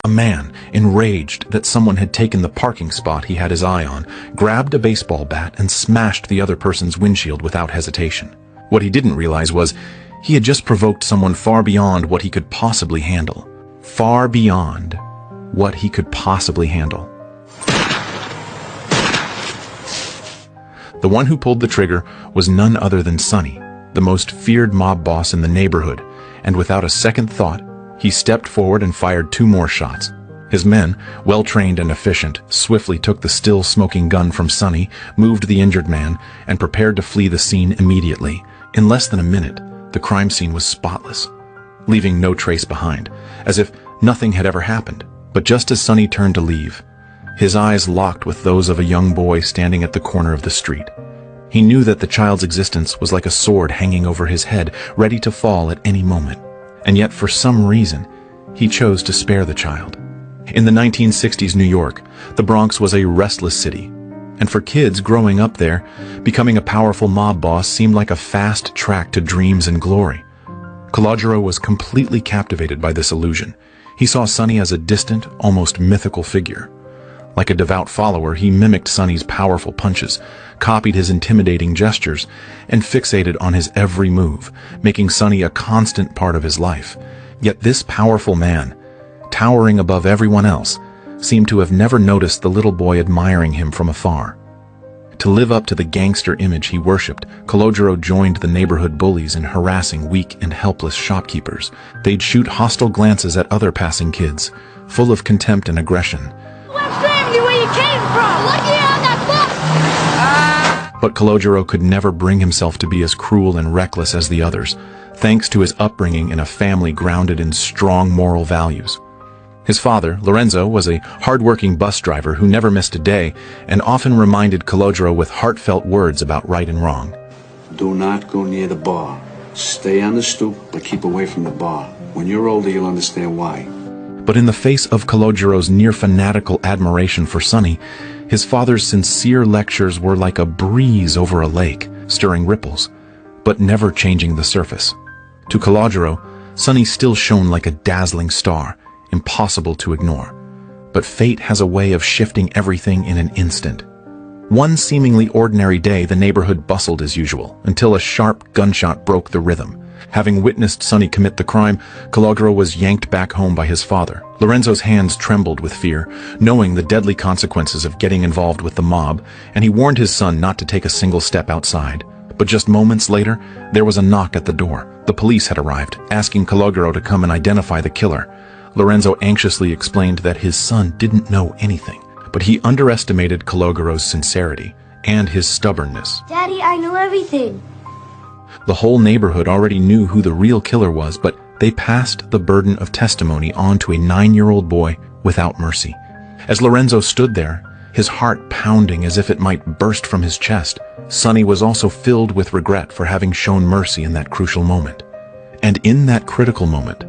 A man, enraged that someone had taken the parking spot he had his eye on, grabbed a baseball bat and smashed the other person's windshield without hesitation. What he didn't realize was he had just provoked someone far beyond what he could possibly handle. Far beyond what he could possibly handle. The one who pulled the trigger was none other than Sonny, the most feared mob boss in the neighborhood, and without a second thought, he stepped forward and fired 2 more shots. His men, well-trained and efficient, swiftly took the still smoking gun from Sonny, moved the injured man, and prepared to flee the scene immediately. In less than a minute, the crime scene was spotless, leaving no trace behind, as if nothing had ever happened. But just as Sonny turned to leave, his eyes locked with those of a young boy standing at the corner of the street. He knew that the child's existence was like a sword hanging over his head, ready to fall at any moment. And yet, for some reason, he chose to spare the child. In the 1960s New York, the Bronx was a restless city, and for kids growing up there, becoming a powerful mob boss seemed like a fast track to dreams and glory. Calogero was completely captivated by this illusion. He saw Sonny as a distant, almost mythical figure. Like a devout follower, he mimicked Sonny's powerful punches, copied his intimidating gestures, and fixated on his every move, making Sonny a constant part of his life. Yet this powerful man, towering above everyone else, seemed to have never noticed the little boy admiring him from afar. To live up to the gangster image he worshipped, Calogero joined the neighborhood bullies in harassing weak and helpless shopkeepers. They'd shoot hostile glances at other passing kids, full of contempt and aggression. But Calogero could never bring himself to be as cruel and reckless as the others, thanks to his upbringing in a family grounded in strong moral values. His father, Lorenzo, was a hard-working bus driver who never missed a day and often reminded Calogero with heartfelt words about right and wrong. Do not go near the bar. Stay on the stoop, but keep away from the bar. When you're older, you'll understand why. But in the face of Calogero's near-fanatical admiration for Sonny, his father's sincere lectures were like a breeze over a lake, stirring ripples, but never changing the surface. To Calogero, Sonny still shone like a dazzling star, impossible to ignore. But fate has a way of shifting everything in an instant. One seemingly ordinary day, the neighborhood bustled as usual, until a sharp gunshot broke the rhythm. Having witnessed Sonny commit the crime, Calogero was yanked back home by his father. Lorenzo's hands trembled with fear, knowing the deadly consequences of getting involved with the mob, and he warned his son not to take a single step outside. But just moments later, there was a knock at the door. The police had arrived, asking Calogero to come and identify the killer. Lorenzo anxiously explained that his son didn't know anything, but he underestimated Calogero's sincerity and his stubbornness. Daddy, I know everything. The whole neighborhood already knew who the real killer was, but they passed the burden of testimony on to a 9-year-old boy without mercy. As Lorenzo stood there, his heart pounding as if it might burst from his chest, Sonny was also filled with regret for having shown mercy in that crucial moment. And in that critical moment,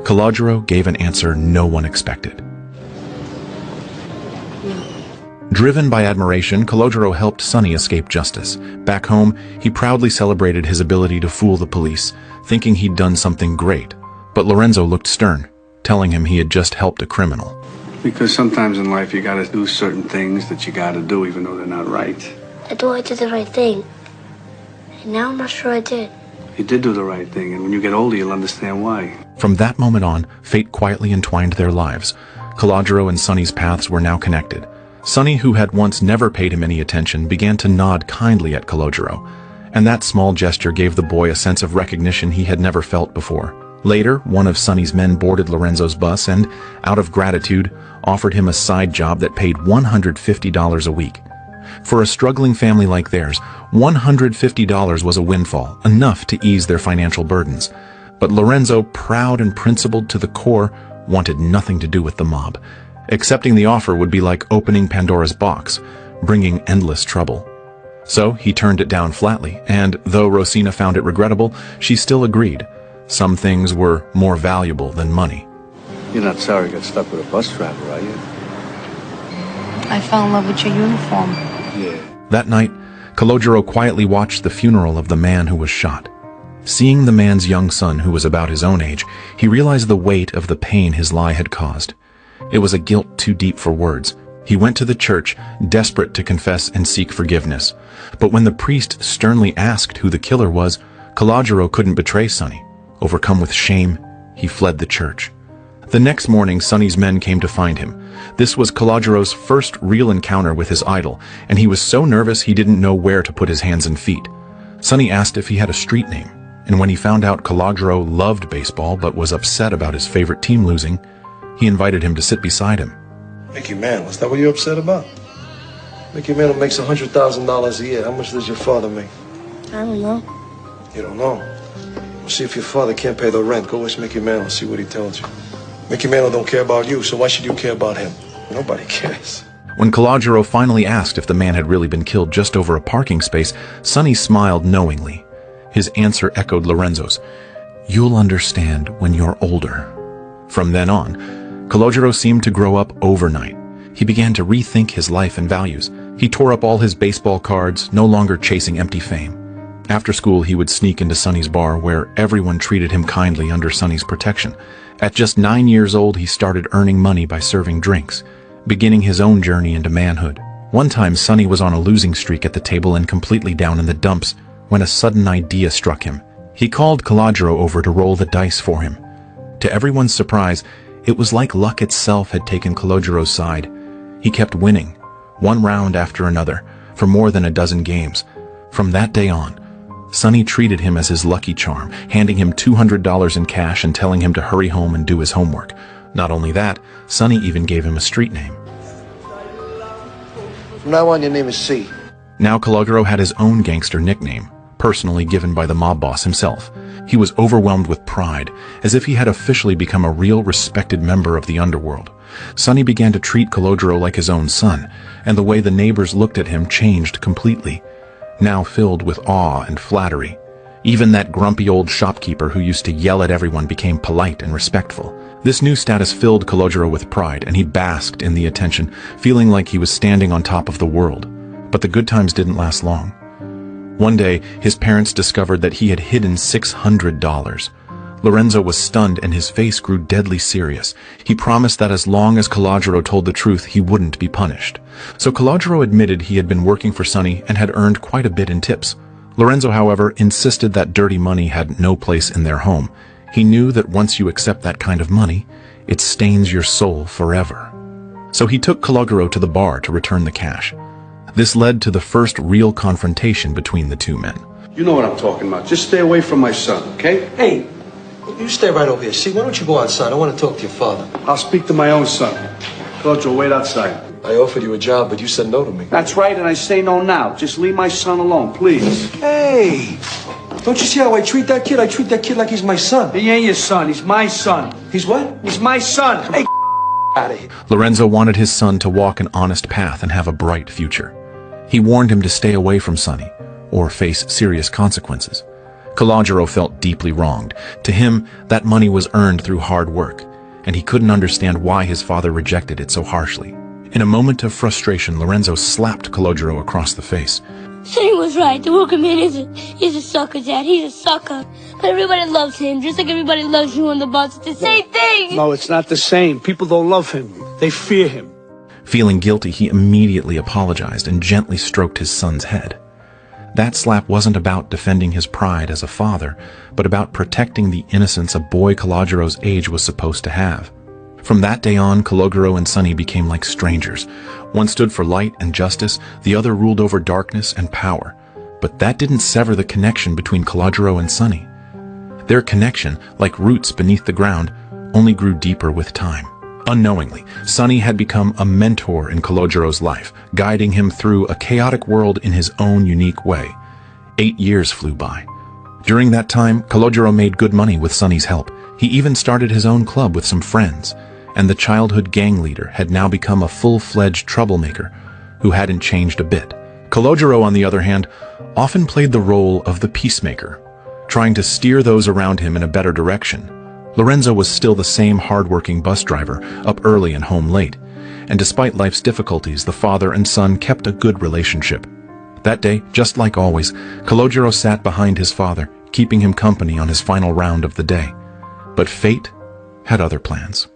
Calogero gave an answer no one expected. Driven by admiration, Calogero helped Sonny escape justice. Back home, he proudly celebrated his ability to fool the police, thinking he'd done something great. But Lorenzo looked stern, telling him he had just helped a criminal. Because sometimes in life you gotta do certain things that you gotta do even though they're not right. I thought I did the right thing. And now I'm not sure I did. You did do the right thing, and when you get older you'll understand why. From that moment on, fate quietly entwined their lives. Calogero and Sonny's paths were now connected. Sonny, who had once never paid him any attention, began to nod kindly at Calogero, and that small gesture gave the boy a sense of recognition he had never felt before. Later, one of Sonny's men boarded Lorenzo's bus and, out of gratitude, offered him a side job that paid $150 a week. For a struggling family like theirs, $150 was a windfall, enough to ease their financial burdens. But Lorenzo, proud and principled to the core, wanted nothing to do with the mob. Accepting the offer would be like opening Pandora's box, bringing endless trouble. So he turned it down flatly, and though Rosina found it regrettable, she still agreed. Some things were more valuable than money. You're not sorry you got stuck with a bus driver, are you? I fell in love with your uniform. Yeah. That night, Calogero quietly watched the funeral of the man who was shot. Seeing the man's young son, who was about his own age, he realized the weight of the pain his lie had caused. It was a guilt too deep for words. He went to the church, desperate to confess and seek forgiveness. But when the priest sternly asked who the killer was, Calogero couldn't betray Sonny. Overcome with shame, he fled the church. The next morning, Sonny's men came to find him. This was Calogero's first real encounter with his idol, and he was so nervous he didn't know where to put his hands and feet. Sonny asked if he had a street name, and when he found out Calogero loved baseball but was upset about his favorite team losing, he invited him to sit beside him. Mickey Mantle, is that what you're upset about? Mickey Mantle makes $100,000 a year. How much does your father make? I don't know. You don't know? Well, see if your father can't pay the rent. Go with Mickey Mantle and see what he tells you. Mickey Mantle don't care about you, so why should you care about him? Nobody cares. When Calogero finally asked if the man had really been killed just over a parking space, Sonny smiled knowingly. His answer echoed Lorenzo's. "You'll understand when you're older." From then on, Calogero seemed to grow up overnight. He began to rethink his life and values. He tore up all his baseball cards, no longer chasing empty fame. After school, he would sneak into Sonny's bar, where everyone treated him kindly under Sonny's protection. At just 9 years old, he started earning money by serving drinks, beginning his own journey into manhood. One time, Sonny was on a losing streak at the table and completely down in the dumps when a sudden idea struck him. He called Calogero over to roll the dice for him. To everyone's surprise, it was like luck itself had taken Calogero's side. He kept winning, one round after another, for more than a dozen games. From that day on, Sonny treated him as his lucky charm, handing him $200 in cash and telling him to hurry home and do his homework. Not only that, Sonny even gave him a street name. From now on, your name is C. Now Calogero had his own gangster nickname, personally given by the mob boss himself. He was overwhelmed with pride, as if he had officially become a real respected member of the underworld. Sonny began to treat Calogero like his own son, and the way the neighbors looked at him changed completely, now filled with awe and flattery. Even that grumpy old shopkeeper who used to yell at everyone became polite and respectful. This new status filled Calogero with pride, and he basked in the attention, feeling like he was standing on top of the world. But the good times didn't last long. One day, his parents discovered that he had hidden $600. Lorenzo was stunned and his face grew deadly serious. He promised that as long as Calogero told the truth, he wouldn't be punished. So Calogero admitted he had been working for Sonny and had earned quite a bit in tips. Lorenzo, however, insisted that dirty money had no place in their home. He knew that once you accept that kind of money, it stains your soul forever. So he took Calogero to the bar to return the cash. This led to the first real confrontation between the two men. You know what I'm talking about. Just stay away from my son, okay? Hey, you stay right over here. See, why don't you go outside? I want to talk to your father. I'll speak to my own son. Calogero, wait outside. I offered you a job, but you said no to me. That's right, and I say no now. Just leave my son alone, please. Hey, don't you see how I treat that kid? I treat that kid like he's my son. He ain't your son. He's my son. He's what? He's my son. Hey, out of here. Lorenzo wanted his son to walk an honest path and have a bright future. He warned him to stay away from Sonny, or face serious consequences. Calogero felt deeply wronged. To him, that money was earned through hard work, and he couldn't understand why his father rejected it so harshly. In a moment of frustration, Lorenzo slapped Calogero across the face. Sonny was right. The worker man he's a sucker, Dad. He's a sucker. But everybody loves him, just like everybody loves you on the bus. It's the same thing. No, it's not the same. People don't love him. They fear him. Feeling guilty, he immediately apologized and gently stroked his son's head. That slap wasn't about defending his pride as a father, but about protecting the innocence a boy Calogero's age was supposed to have. From that day on, Calogero and Sonny became like strangers. One stood for light and justice, the other ruled over darkness and power. But that didn't sever the connection between Calogero and Sonny. Their connection, like roots beneath the ground, only grew deeper with time. Unknowingly, Sonny had become a mentor in Calogero's life, guiding him through a chaotic world in his own unique way. 8 years flew by. During that time, Calogero made good money with Sonny's help. He even started his own club with some friends, and the childhood gang leader had now become a full-fledged troublemaker who hadn't changed a bit. Calogero, on the other hand, often played the role of the peacemaker, trying to steer those around him in a better direction. Lorenzo was still the same hard-working bus driver, up early and home late, and despite life's difficulties, the father and son kept a good relationship. That day, just like always, Calogero sat behind his father, keeping him company on his final round of the day. But fate had other plans.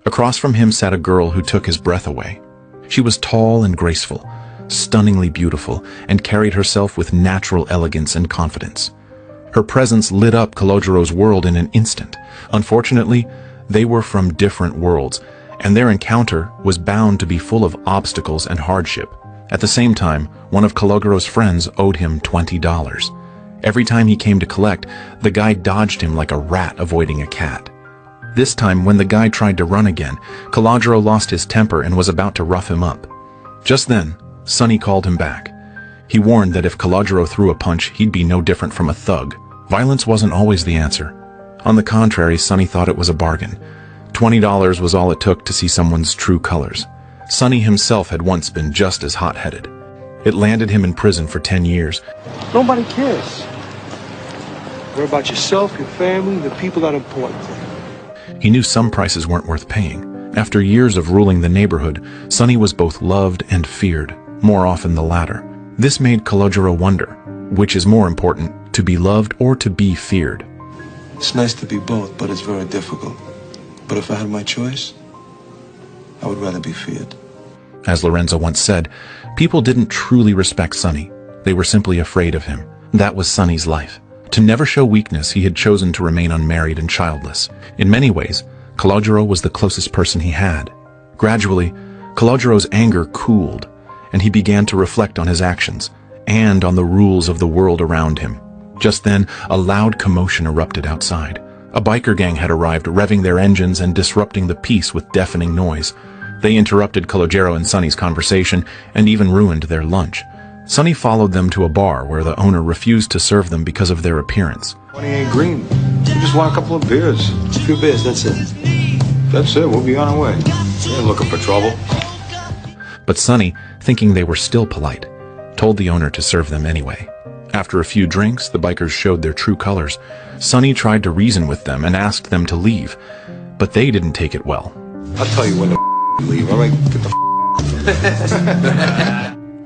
Across from him sat a girl who took his breath away. She was tall and graceful, stunningly beautiful, and carried herself with natural elegance and confidence. Her presence lit up Kalojiro's world in an instant. Unfortunately, they were from different worlds, and their encounter was bound to be full of obstacles and hardship. At the same time, one of Kalojiro's friends owed him $20. Every time he came to collect, the guy dodged him like a rat avoiding a cat. This time, when the guy tried to run again, Kalojiro lost his temper and was about to rough him up. Just then, Sonny called him back. He warned that if Kalojiro threw a punch, he'd be no different from a thug. Violence wasn't always the answer. On the contrary, Sonny thought it was a bargain. $20 was all it took to see someone's true colors. Sonny himself had once been just as hot-headed. It landed him in prison for 10 years. Nobody cares. Worry about yourself, your family, the people that are important. He knew some prices weren't worth paying. After years of ruling the neighborhood, Sonny was both loved and feared, more often the latter. This made Kalojiro wonder, which is more important, to be loved or to be feared? It's nice to be both, but it's very difficult. But if I had my choice, I would rather be feared. As Lorenzo once said, people didn't truly respect Sonny. They were simply afraid of him. That was Sonny's life. To never show weakness, he had chosen to remain unmarried and childless. In many ways, Kalojiro was the closest person he had. Gradually, Kalojiro's anger cooled, and he began to reflect on his actions and on the rules of the world around him. Just then, a loud commotion erupted outside. A biker gang had arrived, revving their engines and disrupting the peace with deafening noise. They interrupted Kalojiro and Sonny's conversation and even ruined their lunch. Sonny followed them to a bar where the owner refused to serve them because of their appearance. Money ain't green. We just want a couple of beers. A few beers, that's it. That's it, we'll be on our way. We ain't looking for trouble. But Sonny, thinking they were still polite, told the owner to serve them anyway. After a few drinks, the bikers showed their true colors. Sonny tried to reason with them and asked them to leave, but they didn't take it well. I'll tell you when to leave, all right? Get the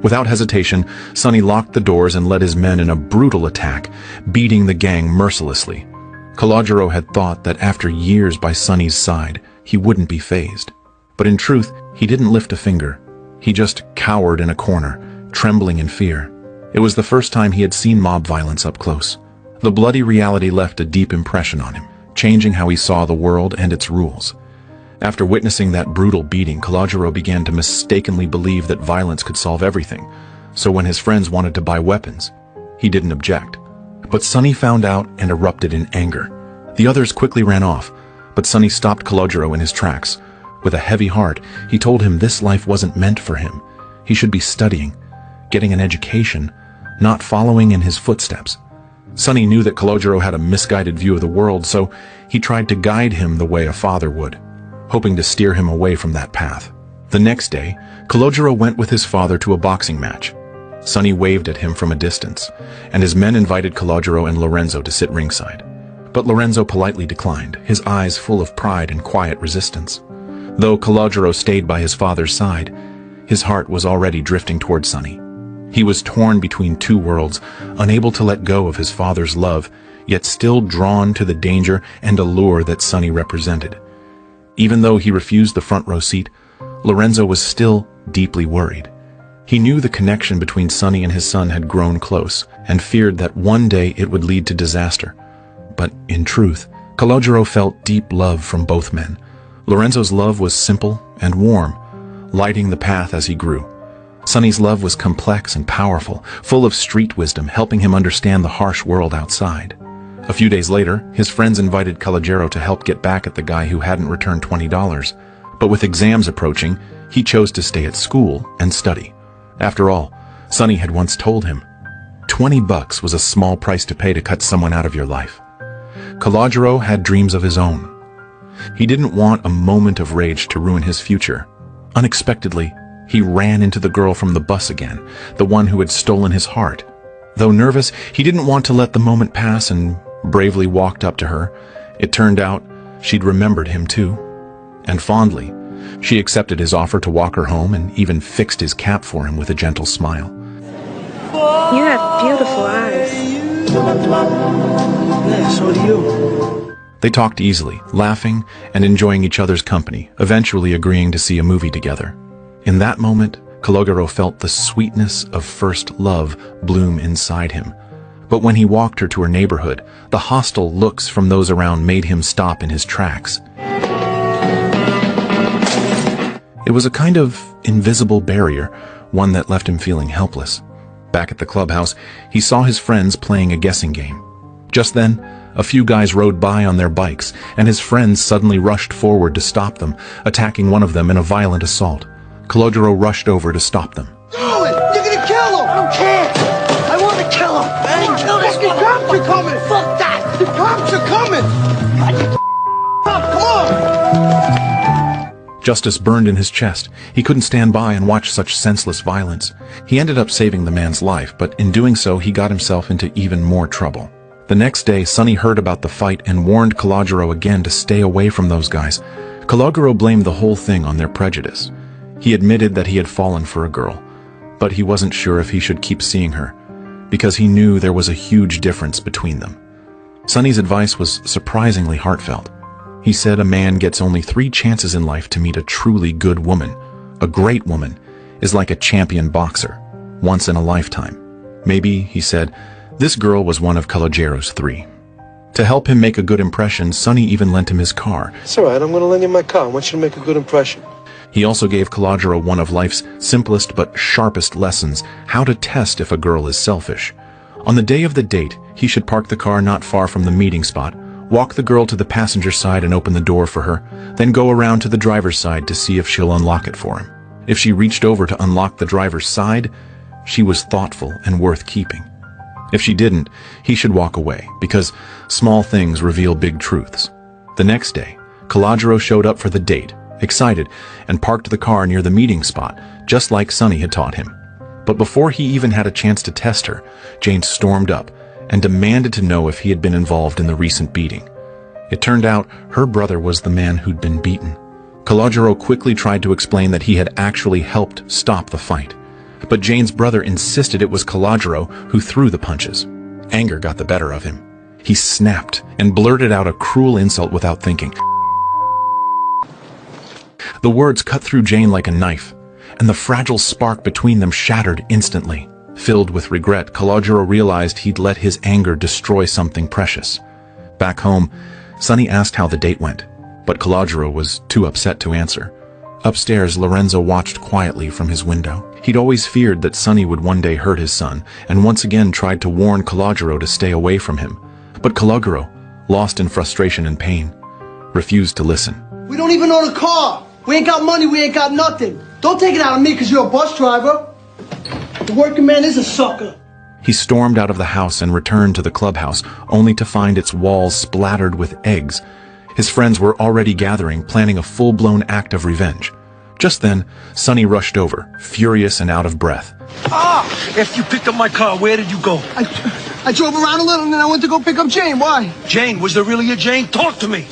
Without hesitation, Sonny locked the doors and led his men in a brutal attack, beating the gang mercilessly. Kalojiro had thought that after years by Sonny's side, he wouldn't be fazed. But in truth, he didn't lift a finger. He just cowered in a corner, trembling in fear. It was the first time he had seen mob violence up close. The bloody reality left a deep impression on him, changing how he saw the world and its rules. After witnessing that brutal beating, Kalojiro began to mistakenly believe that violence could solve everything. So when his friends wanted to buy weapons, he didn't object. But Sonny found out and erupted in anger. The others quickly ran off, but Sonny stopped Kalojiro in his tracks. With a heavy heart, he told him this life wasn't meant for him. He should be studying, getting an education, not following in his footsteps. Sonny knew that Kalojiro had a misguided view of the world, so he tried to guide him the way a father would, hoping to steer him away from that path. The next day, Kalojiro went with his father to a boxing match. Sonny waved at him from a distance, and his men invited Kalojiro and Lorenzo to sit ringside. But Lorenzo politely declined, his eyes full of pride and quiet resistance. Though Kalojiro stayed by his father's side, his heart was already drifting toward Sonny. He was torn between two worlds, unable to let go of his father's love, yet still drawn to the danger and allure that Sonny represented. Even though he refused the front row seat, Lorenzo was still deeply worried. He knew the connection between Sonny and his son had grown close, and feared that one day it would lead to disaster. But in truth, Kalojiro felt deep love from both men. Lorenzo's love was simple and warm, lighting the path as he grew. Sonny's love was complex and powerful, full of street wisdom, helping him understand the harsh world outside. A few days later, his friends invited Kalojiro to help get back at the guy who hadn't returned $20. But with exams approaching, he chose to stay at school and study. After all, Sonny had once told him, $20 was a small price to pay to cut someone out of your life. Kalojiro had dreams of his own. He didn't want a moment of rage to ruin his future. Unexpectedly, he ran into the girl from the bus again, the one who had stolen his heart. Though nervous, he didn't want to let the moment pass and bravely walked up to her. It turned out she'd remembered him too. And fondly, she accepted his offer to walk her home and even fixed his cap for him with a gentle smile. You have beautiful eyes. Yeah, so do you. They talked easily, laughing and enjoying each other's company, eventually agreeing to see a movie together. In that moment, Calogero felt the sweetness of first love bloom inside him. But when he walked her to her neighborhood, the hostile looks from those around made him stop in his tracks. It was a kind of invisible barrier, one that left him feeling helpless. Back at the clubhouse, he saw his friends playing a guessing game. Just then, a few guys rode by on their bikes, and his friends suddenly rushed forward to stop them, attacking one of them in a violent assault. Calogero rushed over to stop them. Do it! You're gonna kill him! I don't care! I want to kill him! Man, kill this guy! The cops are coming! Fuck that! The cops are coming! Come on! Justice burned in his chest. He couldn't stand by and watch such senseless violence. He ended up saving the man's life, but in doing so, he got himself into even more trouble. The next day, Sonny heard about the fight and warned Calogero again to stay away from those guys. Calogero blamed the whole thing on their prejudice. He admitted that he had fallen for a girl, but he wasn't sure if he should keep seeing her, because he knew there was a huge difference between them. Sonny's advice was surprisingly heartfelt. He said a man gets only 3 chances in life to meet a truly good woman. A great woman is like a champion boxer, once in a lifetime. Maybe, he said, this girl was one of Calogero's 3. To help him make a good impression, Sonny even lent him his car. It's all right, I'm gonna lend you my car. I want you to make a good impression. He also gave Calogero one of life's simplest but sharpest lessons, how to test if a girl is selfish. On the day of the date, he should park the car not far from the meeting spot, walk the girl to the passenger side and open the door for her, then go around to the driver's side to see if she'll unlock it for him. If she reached over to unlock the driver's side, she was thoughtful and worth keeping. If she didn't, he should walk away, because small things reveal big truths. The next day, Calogero showed up for the date, excited, and parked the car near the meeting spot, just like Sonny had taught him. But before he even had a chance to test her, Jane stormed up and demanded to know if he had been involved in the recent beating. It turned out her brother was the man who'd been beaten. Calogero quickly tried to explain that he had actually helped stop the fight. But Jane's brother insisted it was Calogero who threw the punches. Anger got the better of him. He snapped and blurted out a cruel insult without thinking. The words cut through Jane like a knife, and the fragile spark between them shattered instantly. Filled with regret, Calogero realized he'd let his anger destroy something precious. Back home, Sonny asked how the date went, but Calogero was too upset to answer. Upstairs, Lorenzo watched quietly from his window. He'd always feared that Sonny would one day hurt his son, and once again tried to warn Calogero to stay away from him. But Calogero, lost in frustration and pain, refused to listen. We don't even own a car. We ain't got money, we ain't got nothing. Don't take it out on me because you're a bus driver. The working man is a sucker. He stormed out of the house and returned to the clubhouse, only to find its walls splattered with eggs. His friends were already gathering, planning a full-blown act of revenge. Just then, Sonny rushed over, furious and out of breath. After you picked up my car, where did you go? I drove around a little and then I went to go pick up Jane. Why? Jane, was there really a Jane? Talk to me!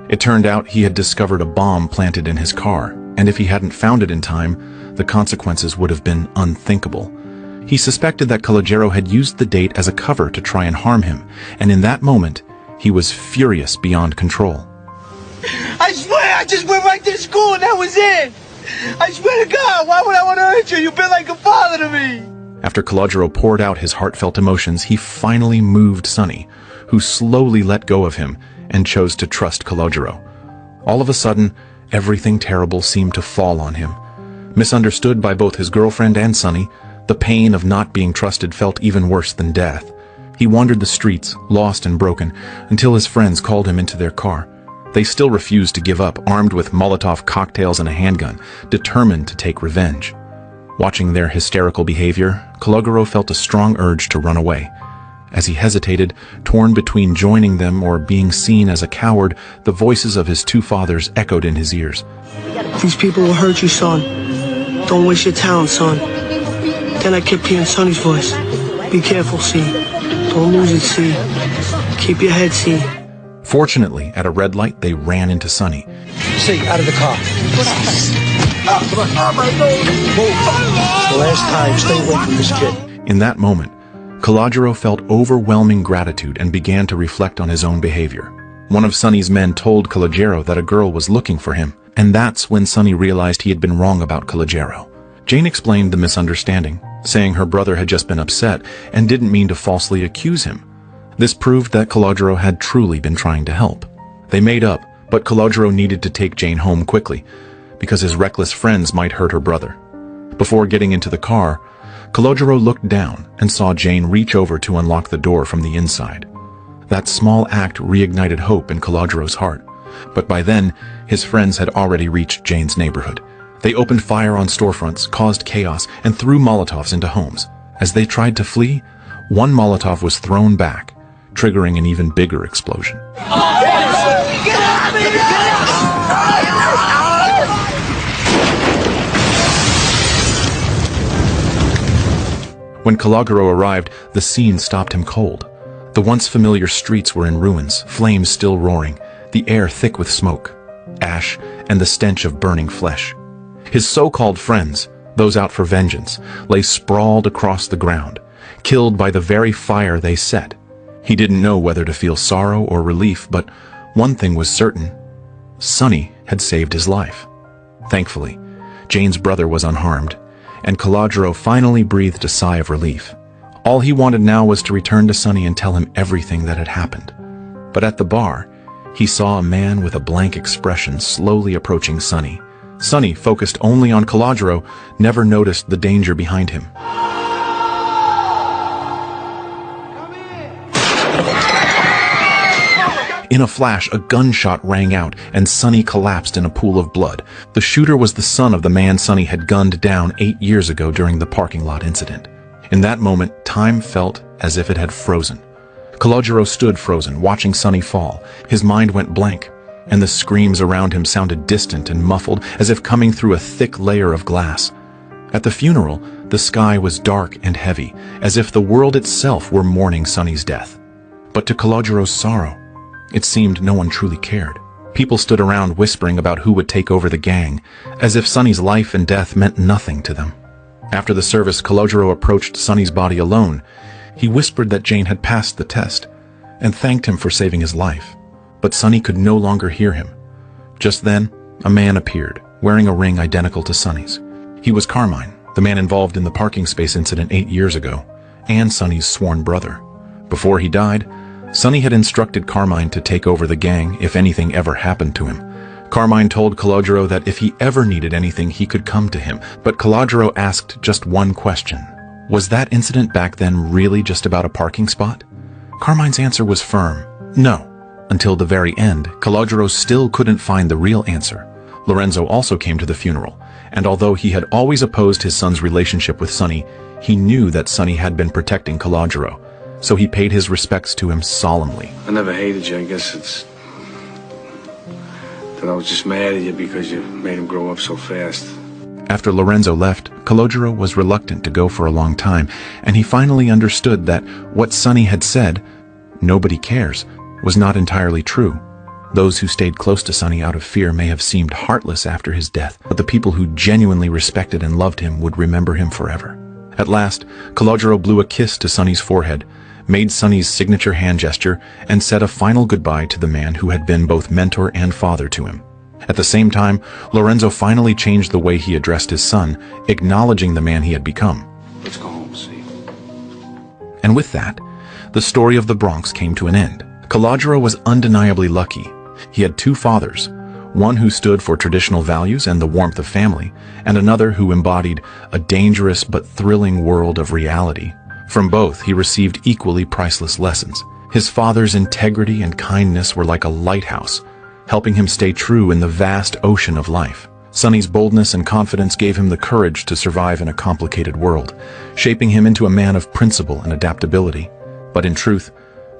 It turned out he had discovered a bomb planted in his car, and if he hadn't found it in time, the consequences would have been unthinkable. He suspected that Calogero had used the date as a cover to try and harm him, and in that moment, he was furious beyond control. I swear, I just went right to the school and that was it. I swear to God, why would I want to hurt you? You've been like a father to me. After Calogero poured out his heartfelt emotions, he finally moved Sonny, who slowly let go of him and chose to trust Calogero. All of a sudden, everything terrible seemed to fall on him. Misunderstood by both his girlfriend and Sonny, the pain of not being trusted felt even worse than death. He wandered the streets, lost and broken, until his friends called him into their car. They still refused to give up, armed with Molotov cocktails and a handgun, determined to take revenge. Watching their hysterical behavior, Calogero felt a strong urge to run away. As he hesitated, torn between joining them or being seen as a coward, the voices of his 2 fathers echoed in his ears. These people will hurt you, son. Don't waste your talent, son. Then I kept hearing Sonny's voice. Be careful, see. Don't lose it, see. Keep your head, see. Fortunately, at a red light, they ran into Sonny. See, out of the car. Oh, my nose. Move. The last time, stay away from this kid. In that moment, Calogero felt overwhelming gratitude and began to reflect on his own behavior. One of Sonny's men told Calogero that a girl was looking for him, and that's when Sonny realized he had been wrong about Calogero. Jane explained the misunderstanding, saying her brother had just been upset and didn't mean to falsely accuse him. This proved that Calogero had truly been trying to help. They made up, but Calogero needed to take Jane home quickly, because his reckless friends might hurt her brother. Before getting into the car, Calogero looked down and saw Jane reach over to unlock the door from the inside. That small act reignited hope in Calogero's heart, but by then, his friends had already reached Jane's neighborhood. They opened fire on storefronts, caused chaos, and threw Molotovs into homes. As they tried to flee, one Molotov was thrown back, triggering an even bigger explosion. When Calogero arrived, the scene stopped him cold. The once familiar streets were in ruins, flames still roaring, the air thick with smoke, ash, and the stench of burning flesh. His so-called friends, those out for vengeance, lay sprawled across the ground, killed by the very fire they set. He didn't know whether to feel sorrow or relief, but one thing was certain. Sonny had saved his life. Thankfully, Jane's brother was unharmed, and Calogero finally breathed a sigh of relief. All he wanted now was to return to Sonny and tell him everything that had happened. But at the bar, he saw a man with a blank expression slowly approaching Sonny. Sonny, focused only on Calogero, never noticed the danger behind him. In a flash, a gunshot rang out, and Sonny collapsed in a pool of blood. The shooter was the son of the man Sonny had gunned down 8 years ago during the parking lot incident. In that moment, time felt as if it had frozen. Calogero stood frozen, watching Sonny fall. His mind went blank, and the screams around him sounded distant and muffled, as if coming through a thick layer of glass. At the funeral, the sky was dark and heavy, as if the world itself were mourning Sonny's death. But to Calogero's sorrow, it seemed no one truly cared. People stood around whispering about who would take over the gang, as if Sonny's life and death meant nothing to them. After the service, Calogero approached Sonny's body alone. He whispered that Jane had passed the test, and thanked him for saving his life. But Sonny could no longer hear him. Just then, a man appeared, wearing a ring identical to Sonny's. He was Carmine, the man involved in the parking space incident 8 years ago, and Sonny's sworn brother. Before he died, Sonny had instructed Carmine to take over the gang if anything ever happened to him. Carmine told Calogero that if he ever needed anything, he could come to him, but Calogero asked just one question. Was that incident back then really just about a parking spot? Carmine's answer was firm, no. Until the very end, Calogero still couldn't find the real answer. Lorenzo also came to the funeral, and although he had always opposed his son's relationship with Sonny, he knew that Sonny had been protecting Calogero, so he paid his respects to him solemnly. I never hated you. I guess it's that I was just mad at you because you made him grow up so fast. After Lorenzo left, Calogero was reluctant to go for a long time, and he finally understood that what Sonny had said, "Nobody cares," was not entirely true. Those who stayed close to Sonny out of fear may have seemed heartless after his death, but the people who genuinely respected and loved him would remember him forever. At last, Calogero blew a kiss to Sonny's forehead, made Sonny's signature hand gesture, and said a final goodbye to the man who had been both mentor and father to him. At the same time, Lorenzo finally changed the way he addressed his son, acknowledging the man he had become. Let's go home, see. And with that, the story of the Bronx came to an end. Calogero was undeniably lucky. He had two fathers, one who stood for traditional values and the warmth of family, and another who embodied a dangerous but thrilling world of reality. From both, he received equally priceless lessons. His father's integrity and kindness were like a lighthouse, helping him stay true in the vast ocean of life. Sonny's boldness and confidence gave him the courage to survive in a complicated world, shaping him into a man of principle and adaptability. But in truth,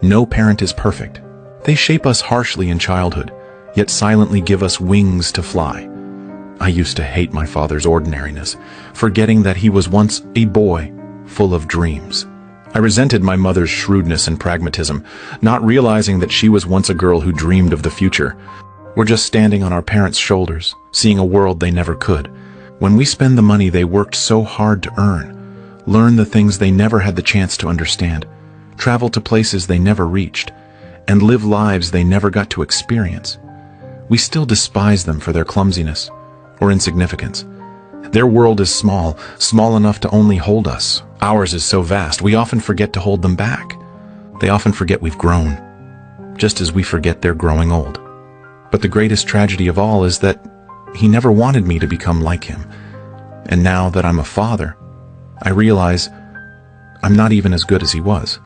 no parent is perfect. They shape us harshly in childhood, yet silently give us wings to fly. I used to hate my father's ordinariness, forgetting that he was once a boy full of dreams. I resented my mother's shrewdness and pragmatism, not realizing that she was once a girl who dreamed of the future. We're just standing on our parents' shoulders, seeing a world they never could. When we spend the money they worked so hard to earn, learn the things they never had the chance to understand, travel to places they never reached, and live lives they never got to experience. We still despise them for their clumsiness or insignificance. Their world is small, small enough to only hold us. Ours is so vast, we often forget to hold them back. They often forget we've grown, just as we forget they're growing old. But the greatest tragedy of all is that he never wanted me to become like him. And now that I'm a father, I realize I'm not even as good as he was.